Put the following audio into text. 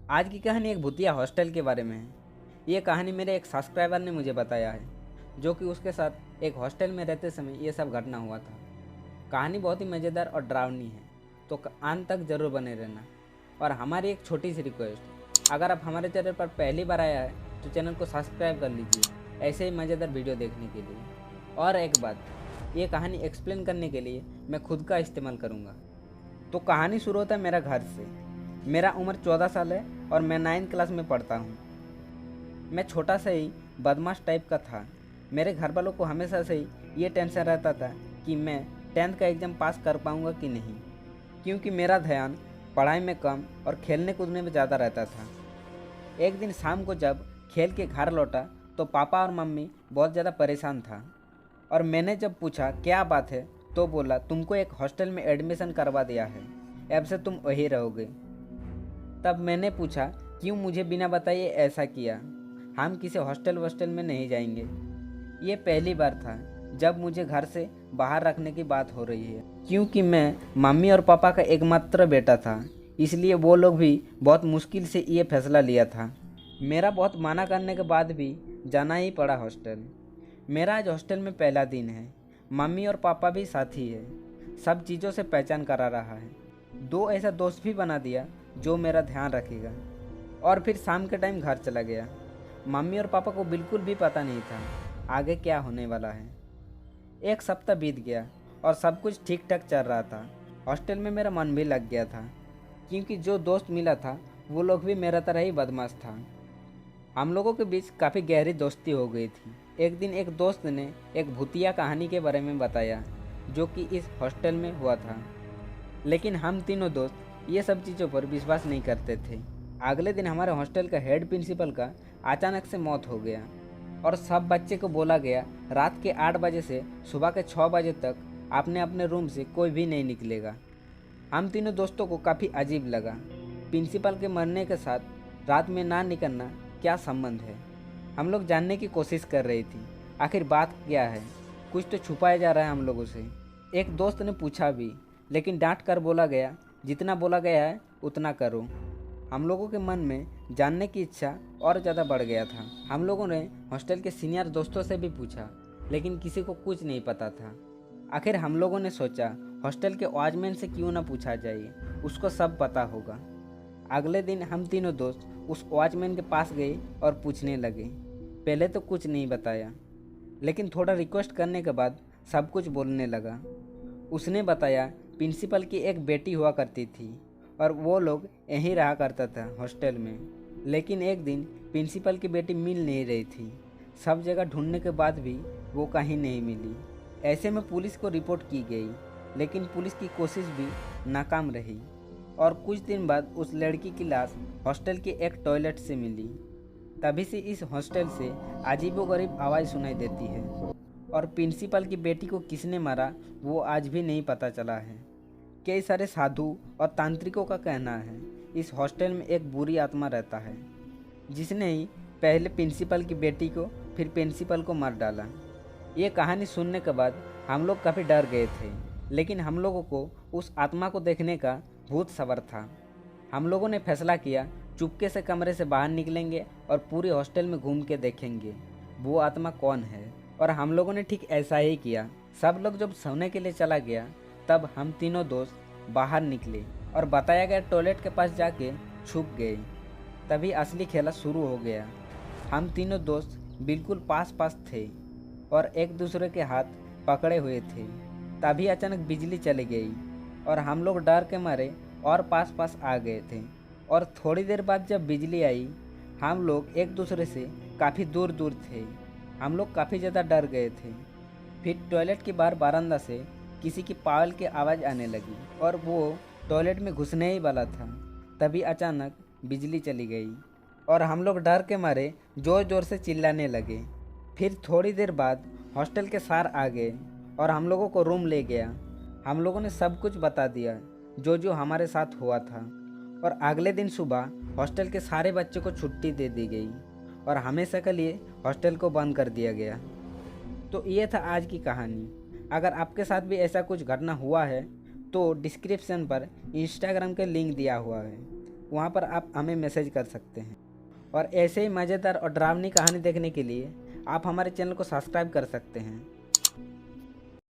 आज की कहानी एक भूतिया हॉस्टल के बारे में है। ये कहानी मेरे एक सब्सक्राइबर ने मुझे बताया है, जो कि उसके साथ एक हॉस्टल में रहते समय ये सब घटना हुआ था। कहानी बहुत ही मज़ेदार और डरावनी है, तो अंत तक ज़रूर बने रहना। और हमारी एक छोटी सी रिक्वेस्ट, अगर आप हमारे चैनल पर पहली बार आया है तो चैनल को सब्सक्राइब कर लीजिए ऐसे ही मज़ेदार वीडियो देखने के लिए। और एक बात, ये कहानी एक्सप्लेन करने के लिए मैं खुद का इस्तेमाल करूँगा। तो कहानी शुरू होता है मेरा घर से। मेरा उम्र 14 साल है और मैं 9th क्लास में पढ़ता हूँ। मैं छोटा सा ही बदमाश टाइप का था। मेरे घर वालों को हमेशा से ही ये टेंशन रहता था कि मैं 10th का एग्ज़ाम पास कर पाऊँगा कि नहीं, क्योंकि मेरा ध्यान पढ़ाई में कम और खेलने कूदने में ज़्यादा रहता था। एक दिन शाम को जब खेल के घर लौटा तो पापा और मम्मी बहुत ज़्यादा परेशान था। और मैंने जब पूछा क्या बात है, तो बोला तुमको एक हॉस्टल में एडमिशन करवा दिया है, अब से तुम वहीं रहोगे। तब मैंने पूछा क्यों मुझे बिना बताए ऐसा किया, हम किसी हॉस्टल वोस्टल में नहीं जाएंगे। ये पहली बार था जब मुझे घर से बाहर रखने की बात हो रही है, क्योंकि मैं मम्मी और पापा का एकमात्र बेटा था, इसलिए वो लोग भी बहुत मुश्किल से ये फैसला लिया था। मेरा बहुत माना करने के बाद भी जाना ही पड़ा हॉस्टल। मेरा आज हॉस्टल में पहला दिन है। मम्मी और पापा भी साथी है, सब चीज़ों से पहचान करा रहा है। दो ऐसा दोस्त भी बना दिया जो मेरा ध्यान रखेगा। और फिर शाम के टाइम घर चला गया। मम्मी और पापा को बिल्कुल भी पता नहीं था आगे क्या होने वाला है। एक सप्ताह बीत गया और सब कुछ ठीक ठाक चल रहा था। हॉस्टल में मेरा मन भी लग गया था, क्योंकि जो दोस्त मिला था वो लोग भी मेरा तरह ही बदमाश था। हम लोगों के बीच काफ़ी गहरी दोस्ती हो गई थी। एक दिन एक दोस्त ने एक भूतिया कहानी के बारे में बताया, जो कि इस हॉस्टल में हुआ था। लेकिन हम तीनों दोस्त ये सब चीज़ों पर विश्वास नहीं करते थे। अगले दिन हमारे हॉस्टल का हेड प्रिंसिपल का अचानक से मौत हो गया और सब बच्चे को बोला गया रात के 8 बजे से सुबह के 6 बजे तक अपने अपने रूम से कोई भी नहीं निकलेगा। हम तीनों दोस्तों को काफ़ी अजीब लगा। प्रिंसिपल के मरने के साथ रात में ना निकलना क्या संबंध है। हम लोग जानने की कोशिश कर रही थी आखिर बात क्या है, कुछ तो छुपाया जा रहा है हम लोगों से। एक दोस्त ने पूछा भी, लेकिन डांट कर बोला गया जितना बोला गया है उतना करो। हम लोगों के मन में जानने की इच्छा और ज़्यादा बढ़ गया था। हम लोगों ने हॉस्टल के सीनियर दोस्तों से भी पूछा, लेकिन किसी को कुछ नहीं पता था। आखिर हम लोगों ने सोचा हॉस्टल के वॉचमैन से क्यों ना पूछा जाए, उसको सब पता होगा। अगले दिन हम तीनों दोस्त उस वॉचमैन के पास गए और पूछने लगे। पहले तो कुछ नहीं बताया, लेकिन थोड़ा रिक्वेस्ट करने के बाद सब कुछ बोलने लगा। उसने बताया प्रिंसिपल की एक बेटी हुआ करती थी और वो लोग यहीं रहा करता था हॉस्टल में। लेकिन एक दिन प्रिंसिपल की बेटी मिल नहीं रही थी। सब जगह ढूंढने के बाद भी वो कहीं नहीं मिली। ऐसे में पुलिस को रिपोर्ट की गई, लेकिन पुलिस की कोशिश भी नाकाम रही। और कुछ दिन बाद उस लड़की की लाश हॉस्टल के एक टॉयलेट से मिली। तभी से इस हॉस्टल से अजीबोगरीब आवाज़ सुनाई देती है। और प्रिंसिपल की बेटी को किसने मारा वो आज भी नहीं पता चला है। कई सारे साधु और तांत्रिकों का कहना है इस हॉस्टल में एक बुरी आत्मा रहता है, जिसने ही पहले प्रिंसिपल की बेटी को फिर प्रिंसिपल को मार डाला। ये कहानी सुनने के बाद हम लोग काफ़ी डर गए थे, लेकिन हम लोगों को उस आत्मा को देखने का भूत सवार था। हम लोगों ने फैसला किया चुपके से कमरे से बाहर निकलेंगे और पूरे हॉस्टल में घूम के देखेंगे वो आत्मा कौन है। और हम लोगों ने ठीक ऐसा ही किया। सब लोग जब सोने के लिए चला गया तब हम तीनों दोस्त बाहर निकले और बताया गया टॉयलेट के पास जाके छुप गए। तभी असली खेला शुरू हो गया। हम तीनों दोस्त बिल्कुल पास पास थे और एक दूसरे के हाथ पकड़े हुए थे। तभी अचानक बिजली चली गई और हम लोग डर के मारे और पास पास आ गए थे। और थोड़ी देर बाद जब बिजली आई, हम लोग एक दूसरे से काफ़ी दूर दूर थे। हम लोग काफ़ी ज़्यादा डर गए थे। फिर टॉयलेट के बाहर बरामदा से किसी की पायल की आवाज़ आने लगी और वो टॉयलेट में घुसने ही वाला था। तभी अचानक बिजली चली गई और हम लोग डर के मारे ज़ोर ज़ोर से चिल्लाने लगे। फिर थोड़ी देर बाद हॉस्टल के सर आ गए और हम लोगों को रूम ले गया। हम लोगों ने सब कुछ बता दिया जो जो हमारे साथ हुआ था। और अगले दिन सुबह हॉस्टल के सारे बच्चों को छुट्टी दे दी गई और हमेशा के लिए हॉस्टल को बंद कर दिया गया। तो ये था आज की कहानी। अगर आपके साथ भी ऐसा कुछ घटना हुआ है तो डिस्क्रिप्शन पर इंस्टाग्राम के लिंक दिया हुआ है, वहाँ पर आप हमें मैसेज कर सकते हैं। और ऐसे ही मज़ेदार और डरावनी कहानी देखने के लिए आप हमारे चैनल को सब्सक्राइब कर सकते हैं।